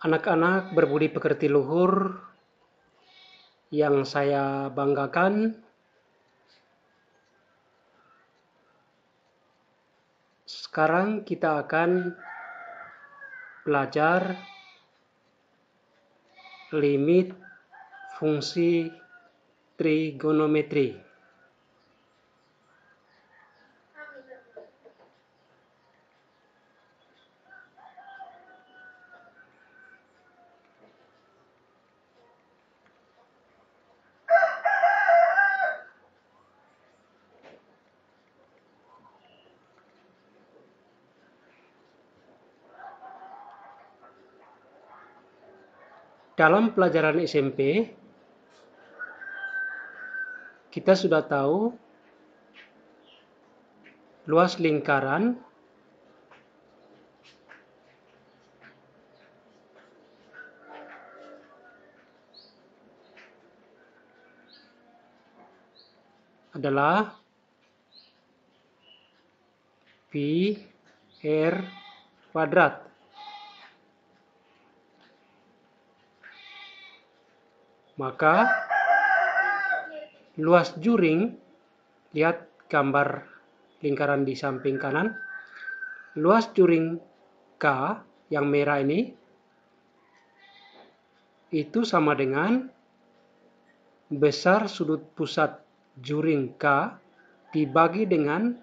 Anak-anak berbudi pekerti luhur yang saya banggakan, sekarang kita akan belajar limit fungsi trigonometri. Dalam pelajaran SMP, kita sudah tahu luas lingkaran adalah pi r kuadrat. Maka luas juring, lihat gambar lingkaran di samping kanan. Luas juring K yang merah ini itu sama dengan besar sudut pusat juring K dibagi dengan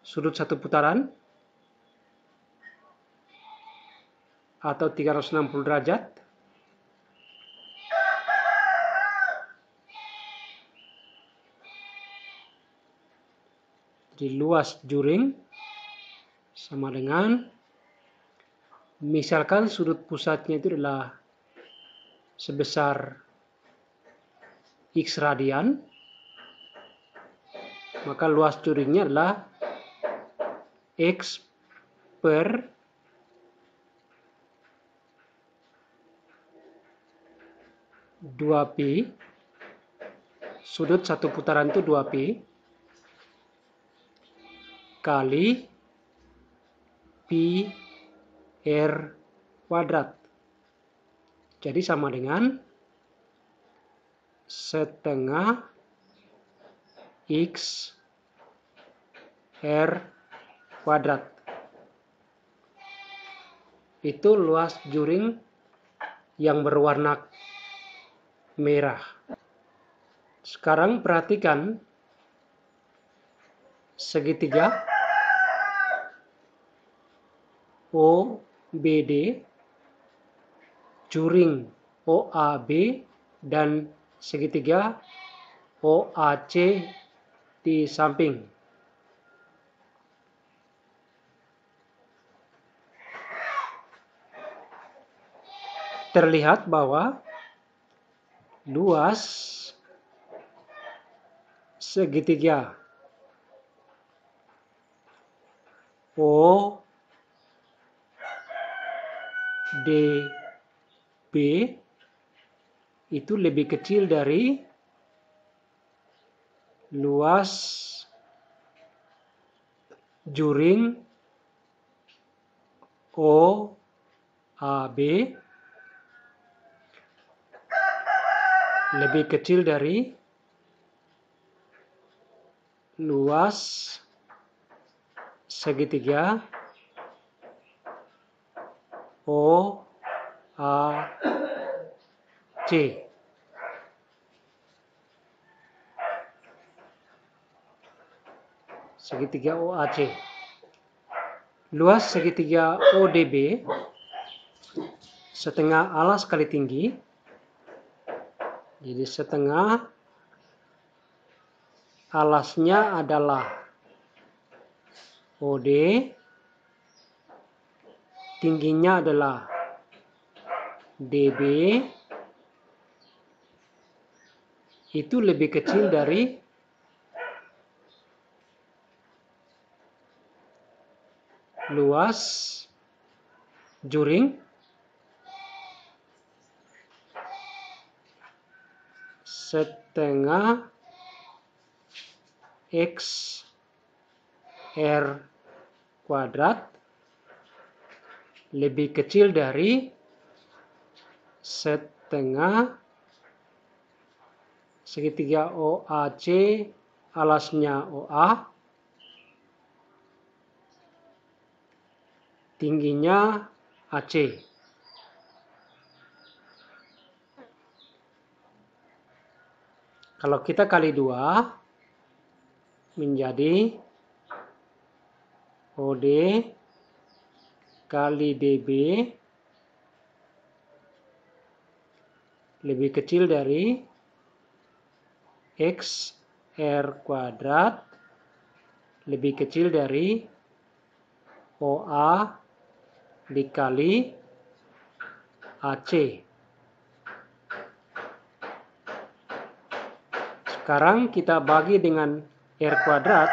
sudut satu putaran atau 360 derajat di luas juring sama dengan, misalkan sudut pusatnya itu adalah sebesar X radian, maka luas juringnya adalah X per dua pi, sudut satu putaran itu 2pi, kali pi r kuadrat. Jadi sama dengan setengah X r kuadrat. Itu luas juring yang berwarna merah. Sekarang perhatikan segitiga OBD, juring OAB, dan segitiga OAC di samping. Terlihat bahwa luas segitiga ODB itu lebih kecil dari luas juring OAB lebih kecil dari luas segitiga OAC. Segitiga OAC. Luas segitiga ODB setengah alas kali tinggi. Jadi setengah alasnya adalah OD, tingginya adalah DB, itu lebih kecil dari luas juring setengah X R kuadrat lebih kecil dari setengah segitiga OAC alasnya OA, tingginya AC. Kalau kita kali 2 menjadi OD kali DB lebih kecil dari XR kuadrat lebih kecil dari OA dikali AC. Sekarang kita bagi dengan R kuadrat,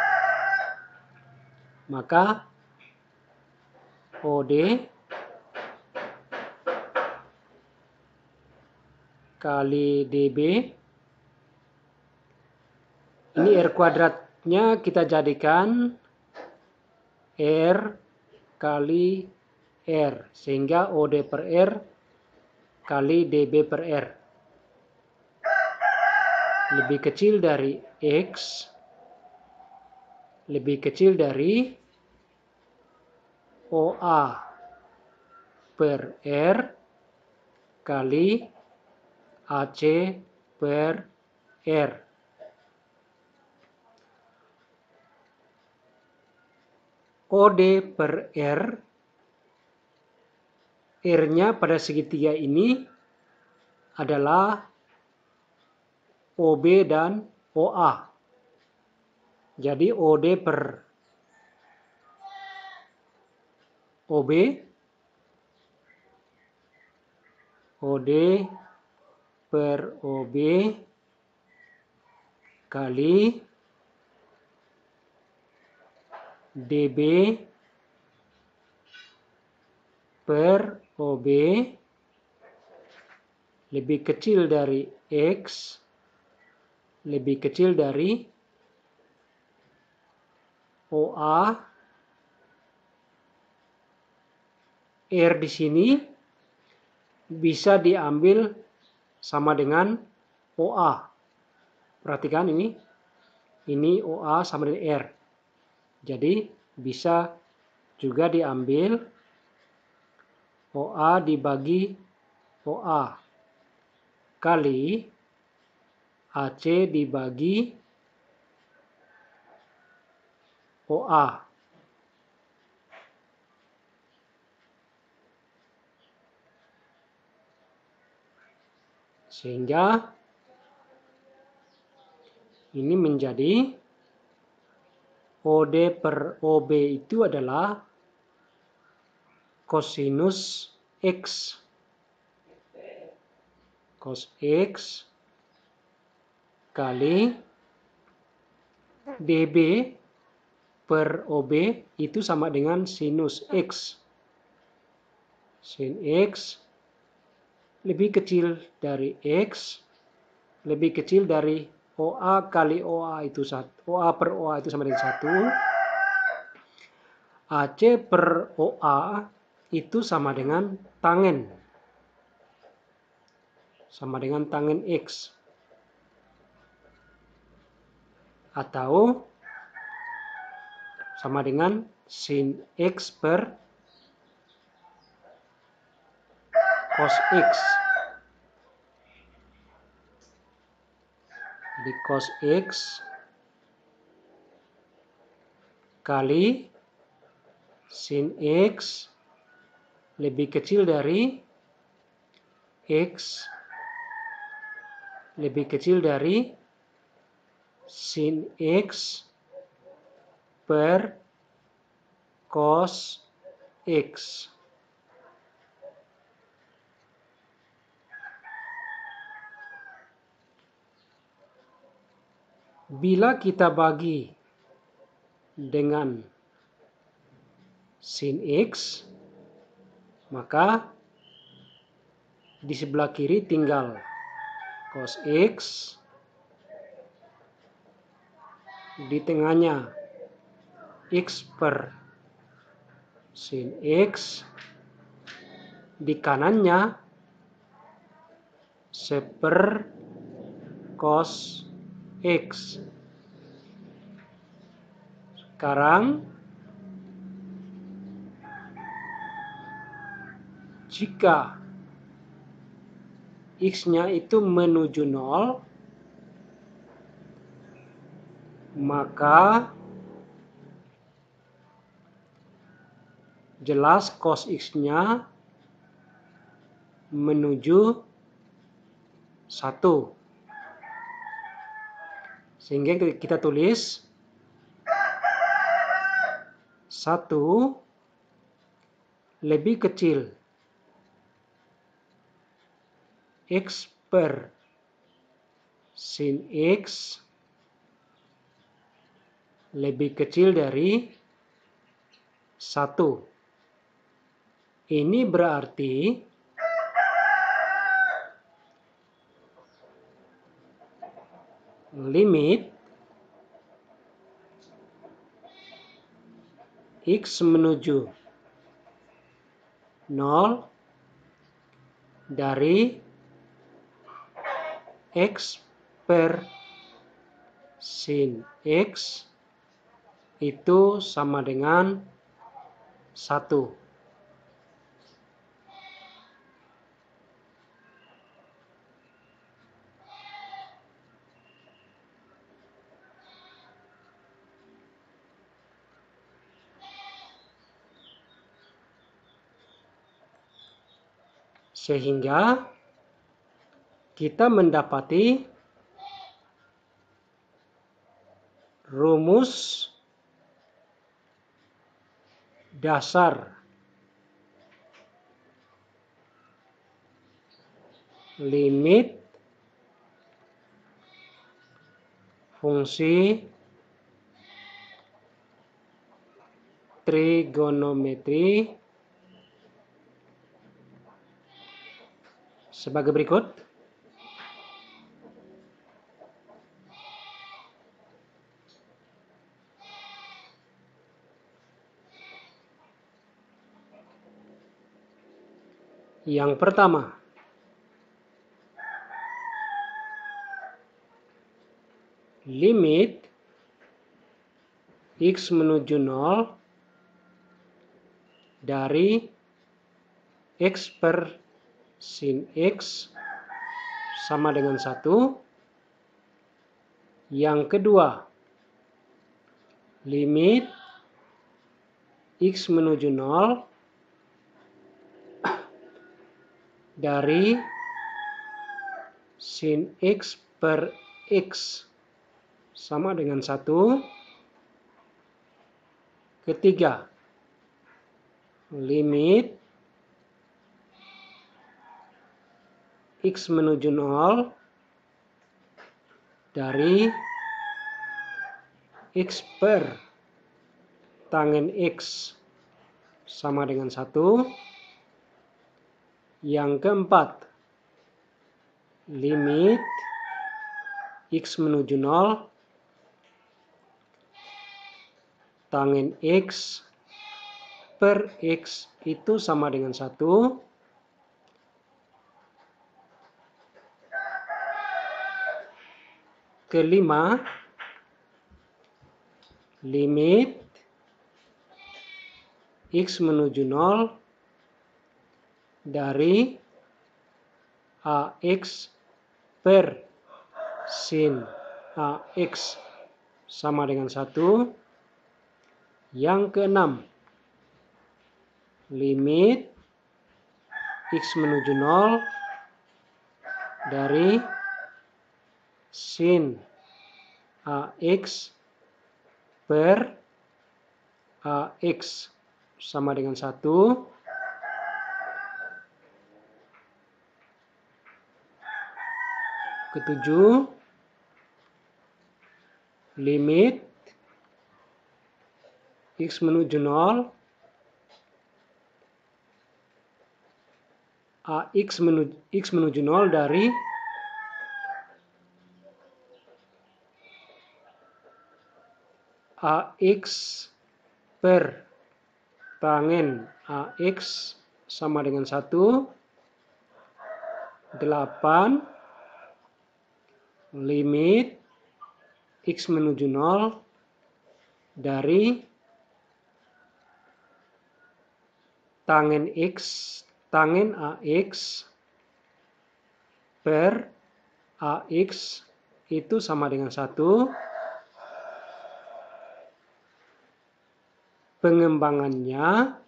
maka OD kali DB, ini R kuadratnya kita jadikan R kali R, sehingga OD per R kali DB per R lebih kecil dari X, lebih kecil dari OA per R kali AC per R. OD per R, R-nya pada segitiga ini adalah OB dan OA. Jadi OD per OB, OD per OB kali DB per OB lebih kecil dari X, lebih kecil dari OA. R di sini bisa diambil sama dengan OA. Perhatikan ini OA sama dengan R. Jadi bisa juga diambil OA dibagi OA kali AC dibagi OA. Sehingga ini menjadi OD per OB itu adalah kosinus X. Cos X kali DB per OB itu sama dengan sinus X. Sin X lebih kecil dari X, lebih kecil dari OA kali OA itu 1. OA per OA itu sama dengan 1. AC per OA itu sama dengan tangen. Sama dengan tangen X. Atau sama dengan sin X per cos X. Jadi cos X kali sin X lebih kecil dari X lebih kecil dari sin X per cos X. Bila kita bagi dengan sin X, maka di sebelah kiri tinggal cos X, di tengahnya X per sin X, di kanannya seper cos X. Sekarang, jika X-nya itu menuju 0, maka jelas cos X-nya menuju 1. Sehingga kita tulis 1 lebih kecil X per sin X lebih kecil dari 1. Ini berarti limit X menuju 0 dari X per sin X itu sama dengan 1. Sehingga kita mendapati rumus dasar limit fungsi trigonometri sebagai berikut. Yang pertama, limit X menuju 0 dari X per sin X sama dengan 1. Yang kedua, limit X menuju 0 dari sin X per X sama dengan 1. Ketiga, limit X menuju 0 dari X per tangen X sama dengan 1. Yang keempat, limit X menuju 0 tangen X per X itu sama dengan 1. Kelima, limit X menuju 0 dari AX per sin AX sama dengan 1. Yang keenam, limit X menuju 0 dari sin AX per AX sama dengan 1. Ketujuh, limit X menuju 0 X menuju 0 dari AX per tangen AX sama dengan 1. 8, limit X menuju 0 dari tangen AX per AX itu sama dengan 1. Pengembangannya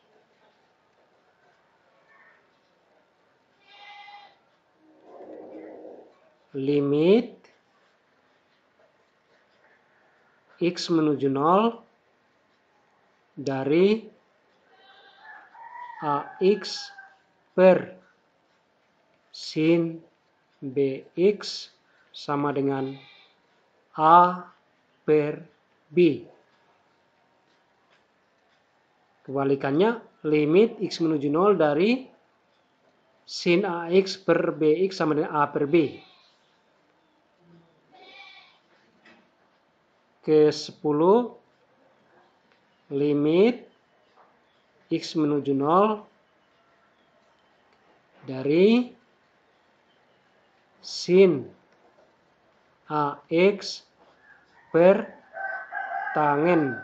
limit X menuju 0 dari AX per sin BX sama dengan A per B. Kebalikannya, limit X menuju 0 dari sin AX per BX sama dengan A per B. Ke-10, limit X menuju 0 dari sin AX per tangen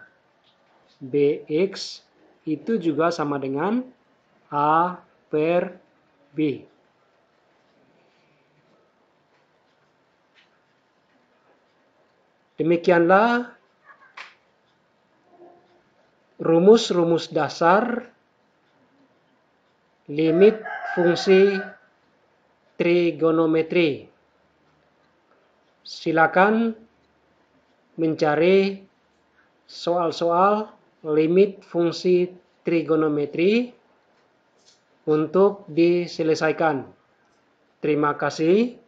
BX itu juga sama dengan A per B. Demikianlah rumus-rumus dasar limit fungsi trigonometri. Silakan mencari soal-soal limit fungsi trigonometri untuk diselesaikan. Terima kasih.